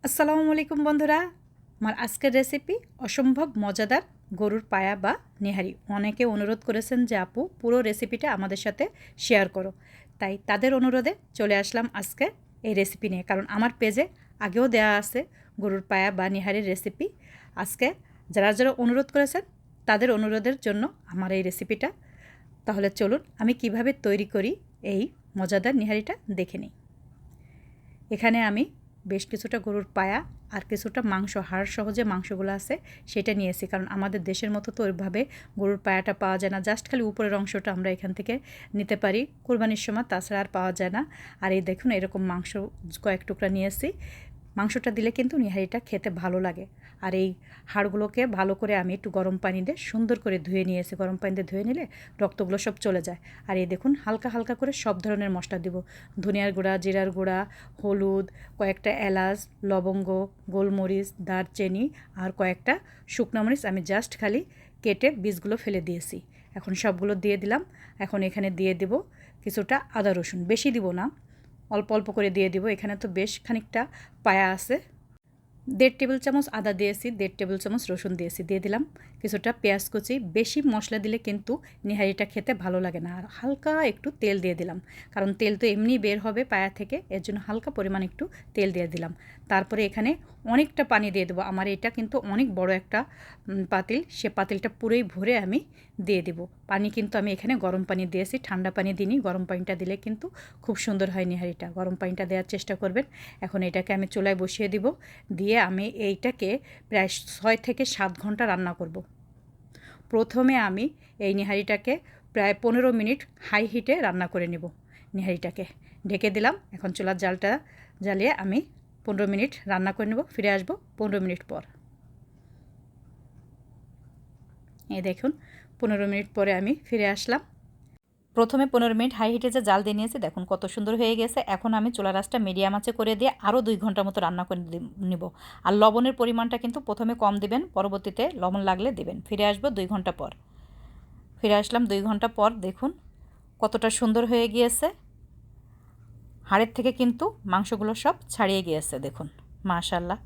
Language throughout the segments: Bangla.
আসসালামু আলাইকুম বন্ধুরা। আমার আজকের রেসিপি অসম্ভব মজাদার গরুর পায়া বা নেহারি। অনেকে অনুরোধ করেছেন যে আপু পুরো রেসিপিটা আমাদের সাথে শেয়ার করো, তাই তাদের অনুরোধে চলে আসলাম আজকে এই রেসিপি নিয়ে। কারণ আমার পেজে আগেও দেয়া আছে গরুর পায়া বা নেহারির রেসিপি। আজকে যারা যারা অনুরোধ করেছেন তাদের অনুরোধের জন্য আমার এই রেসিপিটা। তাহলে চলুন আমি কিভাবে তৈরি করি এই মজাদার নেহারিটা দেখে নিই। এখানে আমি বেশ কিছুটা গরুর পায়া আর কিছুটা মাংস, হাড় সহ যে মাংসগুলো আছে সেটা নিয়েছি। কারণ আমাদের দেশের মতো তো ওইভাবে গরুর পায়াটা পাওয়া যায় না, জাস্ট খালি উপরের অংশটা আমরা এখান থেকে নিতে পারি কুরবানির সময়, তাছাড়া আর পাওয়া যায় না। আর এই দেখুন এরকম মাংস কয়েক টুকরা নিয়েছি। মাংসটা দিলে কিন্তু নেহারিটা খেতে ভালো লাগে। আর এই হাড়গুলোকে ভালো করে আমি একটু গরম পানি দিয়ে সুন্দর করে ধুয়ে নিয়েছি। গরম পানি দিয়ে ধুয়ে নিলে রক্তগুলো সব চলে যায়। আর এই দেখুন হালকা হালকা করে সব ধরনের মশলা দিব। ধনিয়ার গুঁড়া, জিরার গুঁড়া, হলুদ, কয়েকটা এলাচ, লবঙ্গ, গোলমরিচ, দারচিনি আর কয়েকটা শুকনো মরিচ আমি জাস্ট খালি কেটে বীজগুলো ফেলে দিয়েছি। এখন সবগুলো দিয়ে দিলাম। এখন এখানে দিয়ে দেব কিছুটা আদা রসুন, বেশি দিব না, অল্প অল্প করে দিয়ে দিব। এখানে তো বেশ খানিকটা পায়া আছে। 1.5 টেবিল চামচ আদা দিয়েছি, 1.5 টেবিল চামচ রসুন দিয়েছি, দিয়ে দিলাম কিছুটা পেঁয়াজ কুচি। বেশি মশলা দিলে কিন্তু নেহারিটা খেতে ভালো লাগে না। আর হালকা একটু তেল দিয়ে দিলাম, কারণ তেল তো এমনি বের হবে পায়া থেকে, এর জন্য হালকা পরিমাণ একটু তেল দিয়ে দিলাম। তারপরে এখানে অনেকটা পানি দিয়ে দেবো। আমার এটা কিন্তু অনেক বড় একটা পাতিল, সে পাতিলটা পুরোই ভরে আমি দিয়ে দেব পানি। কিন্তু আমি এখানে গরম পানি দিয়েছি, ঠান্ডা পানি দিইনি। গরম পানিটা দিলে কিন্তু খুব সুন্দর হয় নেহারিটা। গরম পানিটা দেওয়ার চেষ্টা করবেন। এখন এটাকে আমি চুলায় বসিয়ে দিব। দিয়ে আমি এইটাকে প্রায় 6 থেকে 7 ঘন্টা রান্না করব। প্রথমে আমি এই নেহারিটাকে প্রায় 15 মিনিট হাই হিটে রান্না করে নেব। নেহারিটাকে ঢেকে দিলাম। এখন চুলার জালটা জ্বালিয়ে আমি 15 মিনিট রান্না করে নেব। ফিরে আসব 15 মিনিট পর। এই দেখুন 15 মিনিট পরে আমি ফিরে আসলাম। প্রথমে 15 মিনিট হাই হিটে যে জাল দিয়ে নিয়েছি, দেখুন কত সুন্দর হয়ে গেছে। এখন আমি চুলার আঁচটা মিডিয়াম আঁচে করে দিয়ে আরও 2 ঘন্টার মতো রান্না করে নিব। আর লবণের পরিমাণটা কিন্তু প্রথমে কম দিবেন, পরবর্তীতে লবণ লাগলে দিবেন। ফিরে আসবো 2 ঘন্টা পর। ফিরে আসলাম 2 ঘন্টা পর। দেখুন কতটা সুন্দর হয়ে গিয়েছে। হাড়ের থেকে কিন্তু মাংসগুলো সব ছাড়িয়ে গিয়েছে। দেখুন মাশাআল্লাহ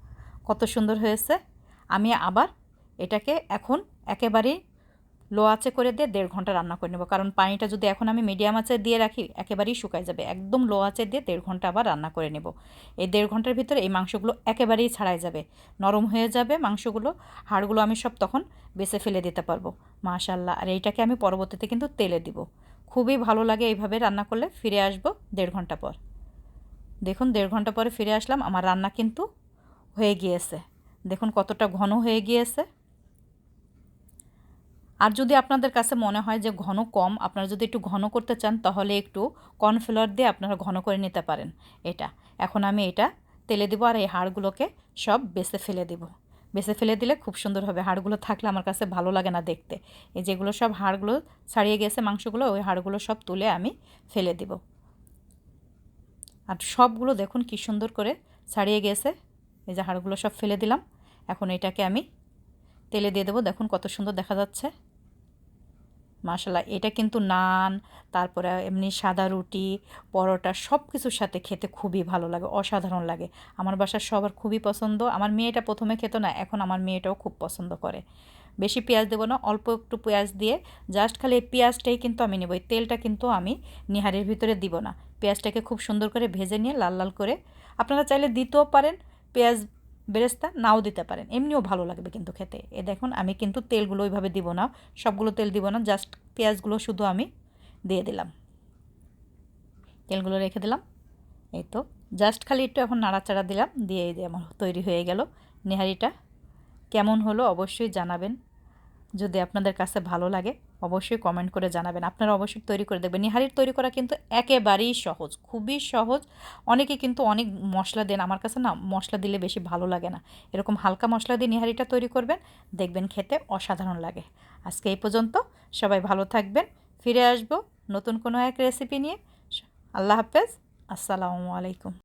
কত সুন্দর হয়েছে। আমি আবার এটাকে এখন একেবারেই লো আঁচে করে দিয়ে 1.5 ঘন্টা রান্না করে নেব। কারণ পানিটা যদি এখন আমি মিডিয়াম আঁচে দিয়ে রাখি একেবারেই শুকায় যাবে। একদম লো আঁচে দিয়ে 1.5 ঘন্টা আবার রান্না করে নেব। এই 1.5 ঘন্টার ভিতরে এই মাংসগুলো একেবারেই ছাড়াই যাবে, নরম হয়ে যাবে মাংসগুলো। হাড়গুলো আমি সব তখন বেছে ফেলে দিতে পারবো। মাশাআল্লাহ। আর এইটাকে আমি পরবর্তীতে কিন্তু তেলে দিব। খুবই ভালো লাগে এইভাবে রান্না করলে। ফিরে আসবো 1.5 ঘন্টা পর। দেখুন 1.5 ঘন্টা পরে ফিরে আসলাম। আমার রান্না কিন্তু হয়ে গিয়েছে। দেখুন কতটা ঘন হয়ে গিয়েছে। আর যদি আপনাদের কাছে মনে হয় যে ঘন কম, আপনারা যদি একটু ঘন করতে চান তাহলে একটু কর্নফ্লাওয়ার দিয়ে আপনারা ঘন করে নিতে পারেন এটা। এখন আমি এটা তেলে দেবো আর এই হাড়গুলোকে সব বেছে ফেলে দেব। বেছে ফেলে দিলে খুব সুন্দর হবে। হাড়গুলো থাকলে আমার কাছে ভালো লাগে না দেখতে। এই যেগুলো সব হাড়গুলো ছাড়িয়ে গেছে মাংসগুলো, ওই হাড়গুলো সব তুলে আমি ফেলে দেব। আর সবগুলো দেখুন কি সুন্দর করে ছাড়িয়ে গেছে। এই যে হাড়গুলো সব ফেলে দিলাম। এখন এটাকে আমি তেলে দিয়ে দেবো। দেখুন কত সুন্দর দেখা যাচ্ছে। মাশাআল্লাহ। এটা কিন্তু নান, তারপরে এমনি সাদা রুটি, পরোটা সব কিছুর সাথে খেতে খুবই ভালো লাগে, অসাধারণ লাগে। আমার বাসার সবার খুবই পছন্দ। আমার মেয়েটা প্রথমে খেত না, এখন আমার মেয়েটাও খুব পছন্দ করে। বেশি পেঁয়াজ দেবো না, অল্প একটু পেঁয়াজ দিয়ে জাস্ট খালি এই পেঁয়াজটাই কিন্তু আমি নেব। এই তেলটা কিন্তু আমি নিহারির ভিতরে দিব না। পেঁয়াজটাকে খুব সুন্দর করে ভেজে নিয়ে লাল লাল করে, আপনারা চাইলে দিতেও পারেন পেঁয়াজ বেরেস্তা, নাও দিতে পারেন, এমনিও ভালো লাগবে কিন্তু খেতে। এ দেখুন আমি কিন্তু তেলগুলো ওইভাবে দিব না, সবগুলো তেল দিব না, জাস্ট পেঁয়াজগুলো শুধু আমি দিয়ে দিলাম। তেলগুলো রেখে দিলাম। এই তো জাস্ট খালি একটু এখন নাড়াচাড়া দিলাম, দিয়ে এই যে আমার তৈরি হয়ে গেল নেহারিটা। কেমন হলো অবশ্যই জানাবেন। যদি আপনাদের কাছে ভালো লাগে অবশ্যই কমেন্ট করে জানাবেন। আপনারা অবশ্যই তৈরি করে দেখবেন। নিহারির তৈরি করা কিন্তু একেবারেই সহজ, খুবই সহজ। অনেকে কিন্তু অনেক মশলা দেন, আমার কাছে না মশলা দিলে বেশি ভালো লাগে না। এরকম হালকা মশলা দিয়ে নিহারিটা তৈরি করবেন, দেখবেন খেতে অসাধারণ লাগে। আজকে এই পর্যন্ত। সবাই ভালো থাকবেন। ফিরে আসবো নতুন কোনো এক রেসিপি নিয়ে। আল্লাহ হাফেজ। আসসালামু আলাইকুম।